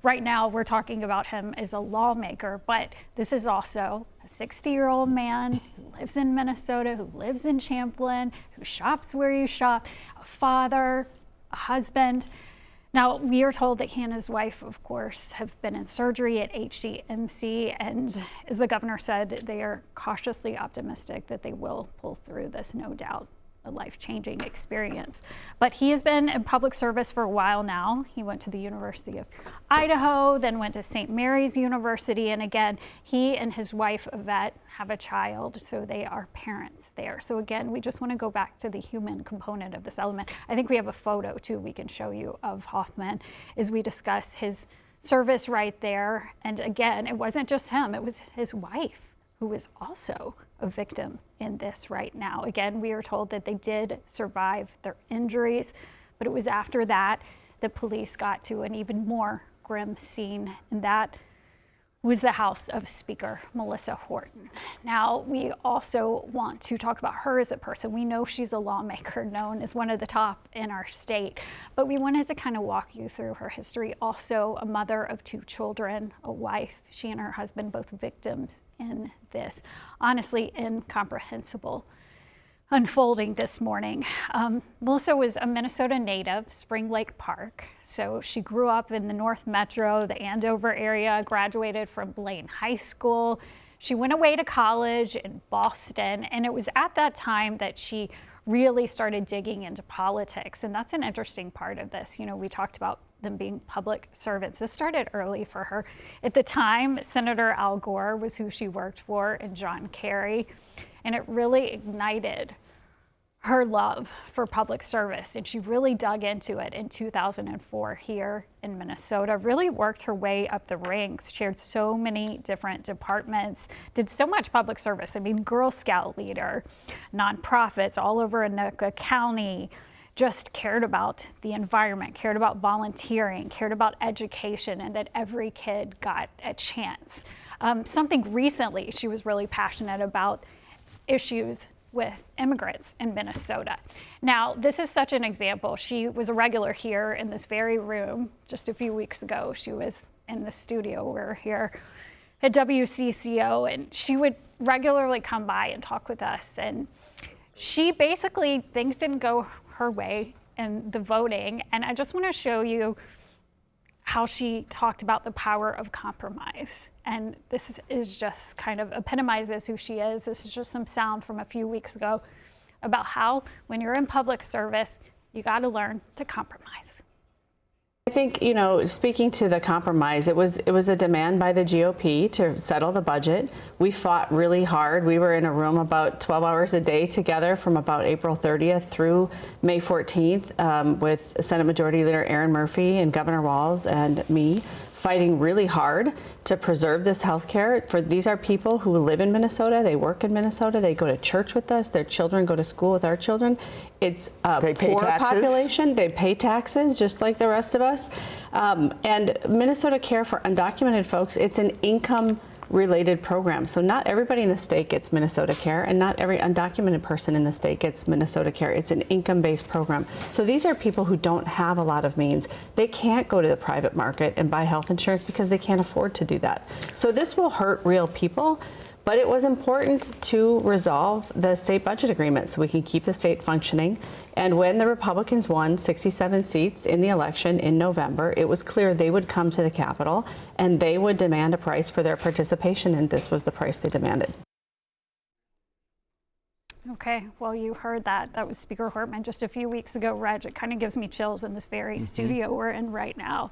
right now we're talking about him as a lawmaker, but this is also a 60-year-old man who lives in Minnesota, who lives in Champlin, who shops where you shop, a father, a husband. Now, we are told that he and his wife, of course, have been in surgery at HCMC, and as the governor said, they are cautiously optimistic that they will pull through this, no doubt. A life-changing experience. But he has been in public service for a while now. He went to the University of Idaho, then went to St. Mary's University, and again, he and his wife, Yvette, have a child, so they are parents there. So again, we just want to go back to the human component of this element. I think we have a photo, too, we can show you of Hortman as we discuss his service right there. And again, it wasn't just him, it was his wife, who is also a victim in this right now. Again, we are told that they did survive their injuries, but it was after that the police got to an even more grim scene, and that was the house of Speaker Melissa Hortman. Now, we also want to talk about her as a person. We know she's a lawmaker, known as one of the top in our state, but we wanted to kind of walk you through her history. Also, a mother of 2 children, a wife. She and her husband, both victims in this honestly incomprehensible unfolding this morning. Melissa was a Minnesota native, Spring Lake Park. So she grew up in the North Metro, the Andover area, graduated from Blaine High School. She went away to college in Boston, and it was at that time that she really started digging into politics. And that's an interesting part of this. You know, we talked about them being public servants. This started early for her. At the time, Senator Al Gore was who she worked for, and John Kerry. And it really ignited her love for public service. And she really dug into it in 2004 here in Minnesota, really worked her way up the ranks, chaired so many different departments, did so much public service. I mean, Girl Scout leader, nonprofits all over Anoka County, just cared about the environment, cared about volunteering, cared about education, and that every kid got a chance. Something recently she was really passionate about, issues with immigrants in Minnesota. Now, this is such an example. She was a regular here in this very room just a few weeks ago. She was in the studio. We're here at WCCO, and she would regularly come by and talk with us. And she basically, things didn't go her way in the voting. And I just want to show you how she talked about the power of compromise. And this is just kind of epitomizes who she is. This is just some sound from a few weeks ago about how when you're in public service, you got to learn to compromise. I think, you know, speaking to the compromise, it was a demand by the GOP to settle the budget. We fought really hard. We were in a room about 12 hours a day together from about April 30th through May 14th with Senate Majority Leader Aaron Murphy and Governor Walz and me, fighting really hard to preserve this health care. These are people who live in Minnesota, they work in Minnesota, they go to church with us, their children go to school with our children. It's a poor population, they pay taxes just like the rest of us. And Minnesota Care for undocumented folks, it's an income related program. So not everybody in the state gets Minnesota Care, and not every undocumented person in the state gets Minnesota Care. It's an income-based program. So these are people who don't have a lot of means. They can't go to the private market and buy health insurance because they can't afford to do that. So this will hurt real people. But it was important to resolve the state budget agreement so we can keep the state functioning. And when the Republicans won 67 seats in the election in November, it was clear they would come to the Capitol and they would demand a price for their participation, and this was the price they demanded. Okay, well, you heard that. That was Speaker Hortman just a few weeks ago, Reg. It kind of gives me chills in this very studio we're in right now.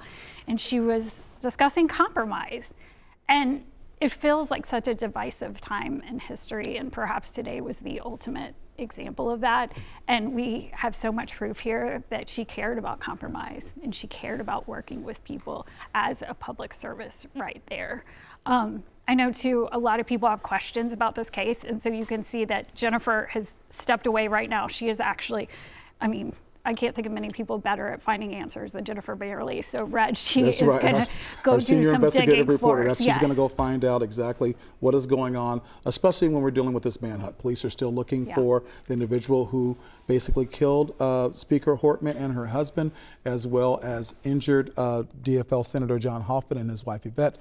And she was discussing compromise. And it feels like such a divisive time in history, and perhaps today was the ultimate example of that. And we have so much proof here that she cared about compromise and she cared about working with people as a public service right there. I know too, a lot of people have questions about this case, and so you can see that Jennifer has stepped away right now. She is actually, I mean, I can't think of many people better at finding answers than Jennifer Bailey. So Reg, she That's is right. going to go Our do senior some investigative digging reporter. for us. She's going to go find out exactly what is going on, especially when we're dealing with this manhunt. Police are still looking for the individual who basically killed Speaker Hortman and her husband, as well as injured DFL Senator John Hoffman and his wife Yvette.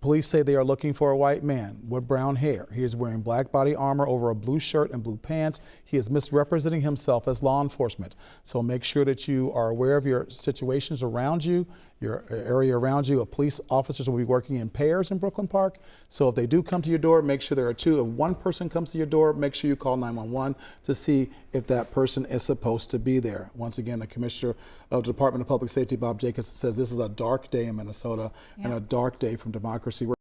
Police say they are looking for a white man with brown hair. He is wearing black body armor over a blue shirt and blue pants. He is misrepresenting himself as law enforcement. So make sure that you are aware of your situations around you, your area around you. Police officers will be working in pairs in Brooklyn Park. So if they do come to your door, make sure there are two. If one person comes to your door, make sure you call 911 to see if that person is supposed to be there. Once again, the Commissioner of the Department of Public Safety, Bob Jacobs, says this is a dark day in Minnesota and a dark day from democracy.